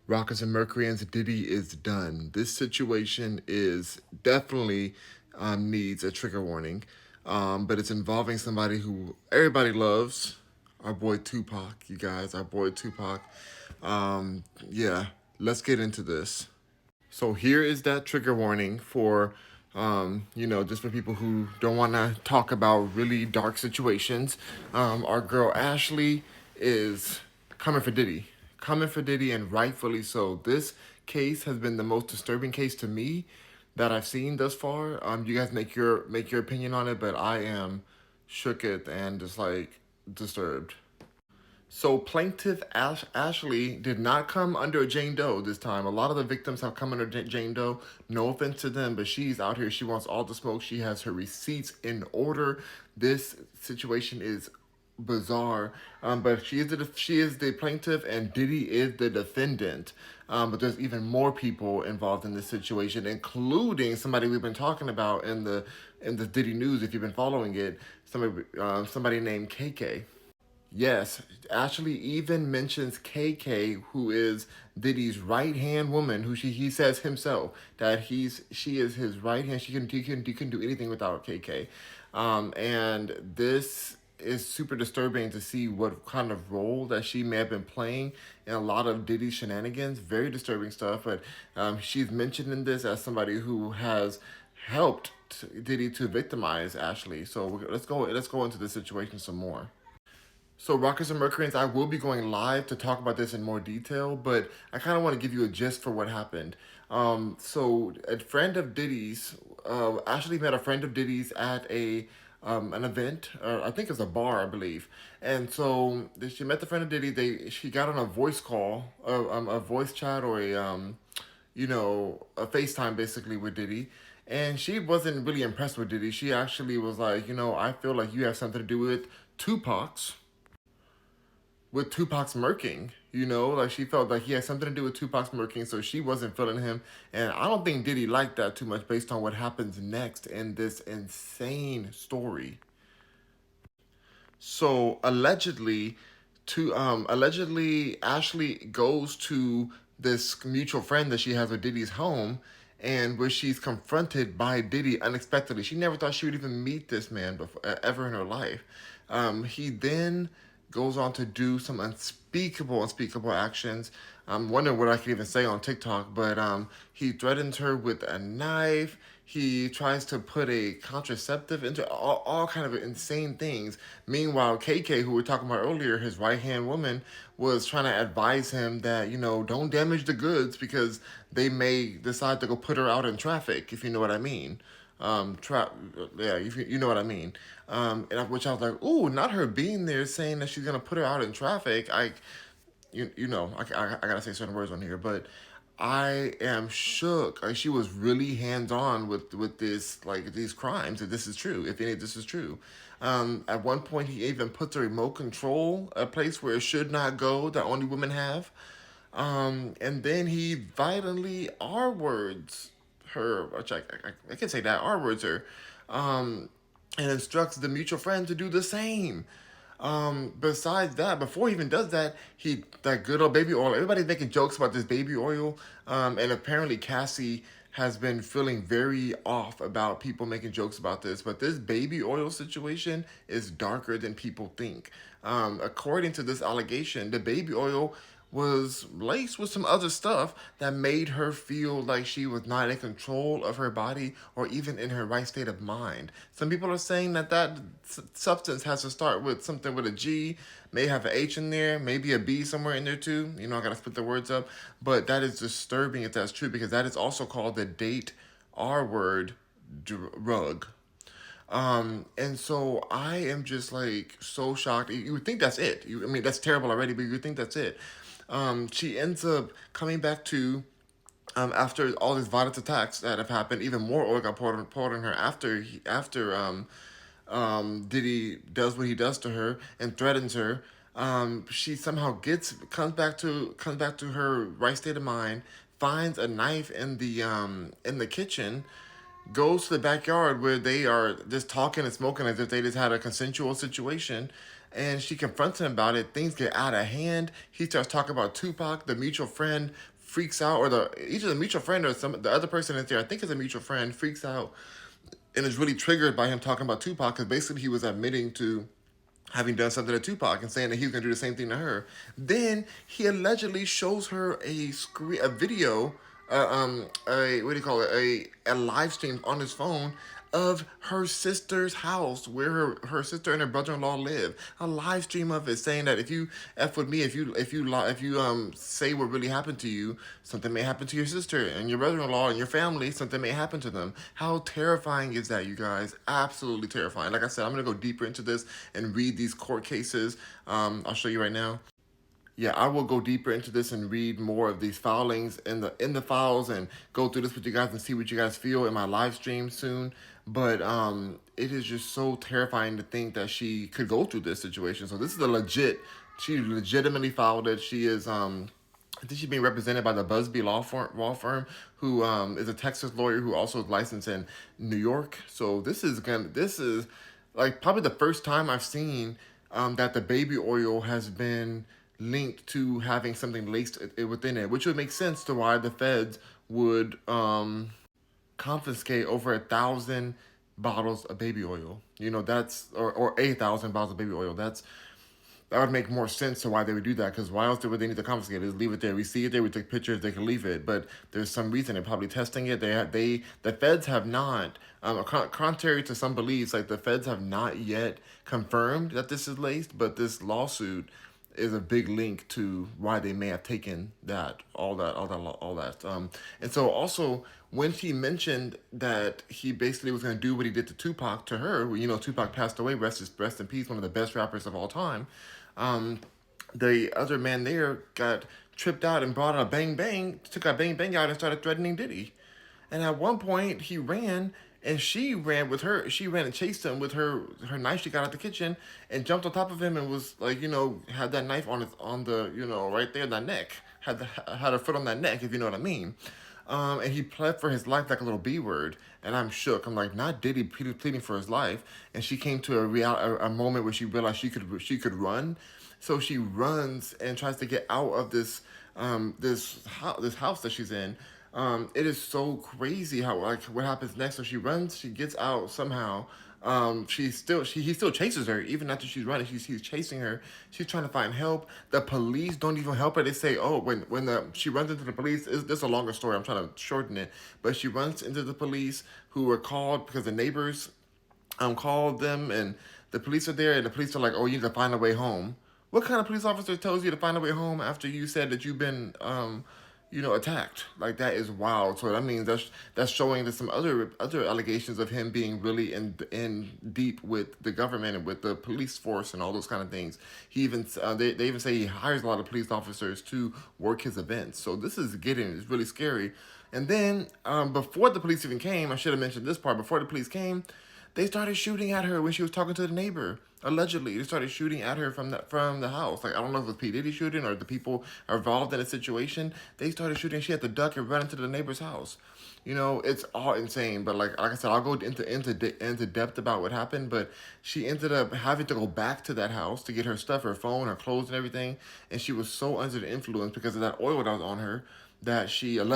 Rockets and Mercuryans, Diddy is done. This situation is definitely needs a trigger warning, but it's involving somebody who everybody loves, our boy Tupac. You guys, our boy Tupac. Yeah, let's get into this. So here is that trigger warning for, just for people who don't want to talk about really dark situations. Our girl Ashley is coming for Diddy, and rightfully so. This case has been the most disturbing case to me that I've seen thus far. You guys make your opinion on it, but I am shook it and just like disturbed. So plaintiff Ashley did not come under Jane Doe this time. A lot of the victims have come under Jane Doe. No offense to them, but she's out here. She wants all the smoke. She has her receipts in order. This situation is bizarre. But she is the plaintiff and Diddy is the defendant. But there's even more people involved in this situation, including somebody we've been talking about in the Diddy news. If you've been following it, somebody named KK. Yes, actually even mentions KK, who is Diddy's right hand woman, who he says himself that she is his right hand. He can do anything without KK, and this is super disturbing to see what kind of role that she may have been playing in a lot of Diddy's shenanigans. Very disturbing stuff, but she's mentioned in this as somebody who has helped Diddy to victimize Ashley. So let's go into this situation some more. So, Rockets and Mercuryans, I will be going live to talk about this in more detail, but I kind of want to give you a gist for what happened. So, a friend of Diddy's, Ashley met a friend of Diddy's at an event, I think it's a bar, I believe. And so she met the friend of Diddy. She got on a voice call, a voice chat, or a FaceTime basically with Diddy. And she wasn't really impressed with Diddy. She actually was like, I feel like you have something to do Tupac's Tupac's murking. Like she felt like he had something to do with Tupac's murking, so she wasn't feeling him. And I don't think Diddy liked that too much based on what happens next in this insane story. So allegedly Ashley goes to this mutual friend that she has with Diddy's home, and where she's confronted by Diddy unexpectedly. She never thought she would even meet this man before, ever in her life. He then goes on to do some unspeakable actions. I'm wondering what I can even say on TikTok, but he threatens her with a knife. He tries to put a contraceptive into all kind of insane things. Meanwhile, KK, who we were talking about earlier, his right hand woman, was trying to advise him that don't damage the goods because they may decide to go put her out in traffic, if you know what I mean. Yeah, if you know what I mean. Which I was like, ooh, not her being there saying that she's gonna put her out in traffic. I gotta say certain words on here, but I am shook. Like, she was really hands on with this, like these crimes. If this is true, if any of this is true, at one point he even puts a remote control, a place where it should not go, that only women have. And then he violently R words her, which I can say that R words her, um, and instructs the mutual friend to do the same. Besides that, before he even does that, that good old baby oil. Everybody's making jokes about this baby oil, and apparently Cassie has been feeling very off about people making jokes about this. But this baby oil situation is darker than people think. According to this allegation, the baby oil was laced with some other stuff that made her feel like she was not in control of her body or even in her right state of mind. Some people are saying that substance has to start with something with a G, may have an H in there, maybe a B somewhere in there too. I gotta split the words up. But that is disturbing if that's true, because that is also called the date R word drug. And so I am just like so shocked. You would think that's it. I mean, that's terrible already, but you would think that's it. She ends up coming back to, after all these violent attacks that have happened. Even more oil got poured on her after Diddy does what he does to her and threatens her. She somehow comes back to her right state of mind, finds a knife in the kitchen, goes to the backyard where they are just talking and smoking as if they just had a consensual situation, and she confronts him about it. Things get out of hand. He starts talking about Tupac. The mutual friend freaks out, or either the mutual friend or the other person is there. I think it's a mutual friend freaks out and is really triggered by him talking about Tupac because basically he was admitting to having done something to Tupac and saying that he's gonna do the same thing to her. Then he allegedly shows her a video, a what do you call it, a live stream on his phone of her sister's house where her sister and her brother-in-law live. A live stream of it saying that if you f with me, if you say what really happened to you, something may happen to your sister and your brother-in-law and your family. Something may happen to them. How terrifying is that, you guys? Absolutely terrifying. Like I said, I'm gonna go deeper into this and read these court cases. I'll show you right now. Yeah, I will go deeper into this and read more of these filings in the files and go through this with you guys and see what you guys feel in my live stream soon. But it is just so terrifying to think that she could go through this situation. So this is a legit. She legitimately filed it. She is I think she's being represented by the Busby law firm, who is a Texas lawyer who also is licensed in New York. So this is like probably the first time I've seen that the baby oil has been linked to having something laced within it, which would make sense to why the feds would confiscate over 1,000 bottles of baby oil. That's or 8,000 bottles of baby oil. That would make more sense to why they would do that. Because why else would they need to confiscate it? Just leave it there. We see it there. We take pictures. They can leave it. But there's some reason they're probably testing it. The feds have not, contrary to some beliefs, like the feds have not yet confirmed that this is laced. But this lawsuit is a big link to why they may have taken all that. And so also when he mentioned that he basically was going to do what he did to Tupac to her, Tupac passed away, rest in peace, one of the best rappers of all time. Um, the other man there got tripped out and brought out a bang bang, took a bang bang out and started threatening Diddy. And at one point, he ran, and she ran with her. She ran and chased him with her knife. She got out the kitchen and jumped on top of him and was like, had that knife on the right there, that neck. Had her foot on that neck, if you know what I mean. And he pled for his life like a little B word, and I'm shook. I'm like, not Diddy pleading for his life. And she came to a moment where she realized she could run, so she runs and tries to get out of this house that she's in. It is so crazy how like what happens next. So she runs, she gets out somehow. He still chases her even after she's running. He's chasing her. She's trying to find help. The police don't even help her. They say, oh, when she runs into the police, this is a longer story. I'm trying to shorten it, but she runs into the police who were called because the neighbors called them, and the police are there, and the police are like, oh, you need to find a way home. What kind of police officer tells you to find a way home after you said that you've been attacked? Like that is wild. So that means that's showing that some other allegations of him being really in deep with the government and with the police force and all those kind of things. He even they even say he hires a lot of police officers to work his events. So it's really scary. And then before the police even came, I should have mentioned this part. Before the police came, they started shooting at her when she was talking to the neighbor. Allegedly, they started shooting at her from the house. Like I don't know if it was P Diddy shooting or the people are involved in the situation. They started shooting. She had to duck and run into the neighbor's house. It's all insane. But like I said, I'll go into depth about what happened. But she ended up having to go back to that house to get her stuff, her phone, her clothes, and everything. And she was so under the influence because of that oil that was on her that she had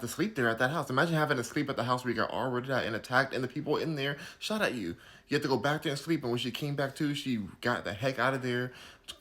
to sleep there at that house. Imagine having to sleep at the house where you got already at and attacked, and the people in there shot at you. You had to go back there and sleep. And when she came back to, she got the heck out of there.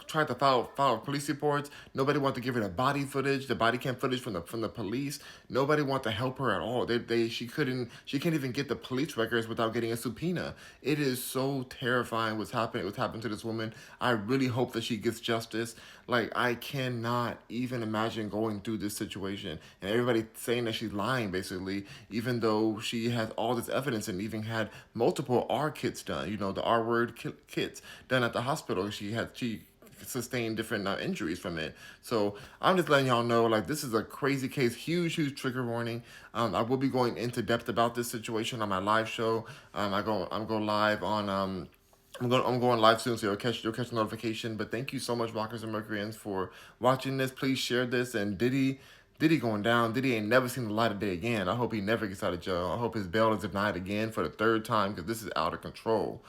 Tried to file police reports. Nobody wanted to give her the body footage, the body cam footage from the police. Nobody wanted to help her at all. She can't even get the police records without getting a subpoena. It is so terrifying what's happened to this woman. I really hope that she gets justice. Like I cannot even imagine going through this situation and everybody saying that she's lying basically, even though she has all this evidence and even had multiple R kits done. The R word kits done at the hospital. She sustained different injuries from it. So I'm just letting y'all know, like, this is a crazy case, huge trigger warning. I will be going into depth about this situation on my live show. I'm going live on I'm going live soon, so you'll catch a notification. But thank you so much, Rockers and Mercuryans, for watching this. Please share this. And Diddy going down. Diddy ain't never seen the light of day again. I hope he never gets out of jail. I hope his bail is denied again for the third time because this is out of control.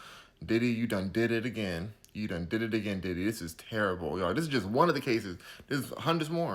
Diddy, you done did it again. You done did it again, Diddy. This is terrible, y'all. This is just one of the cases. There's hundreds more.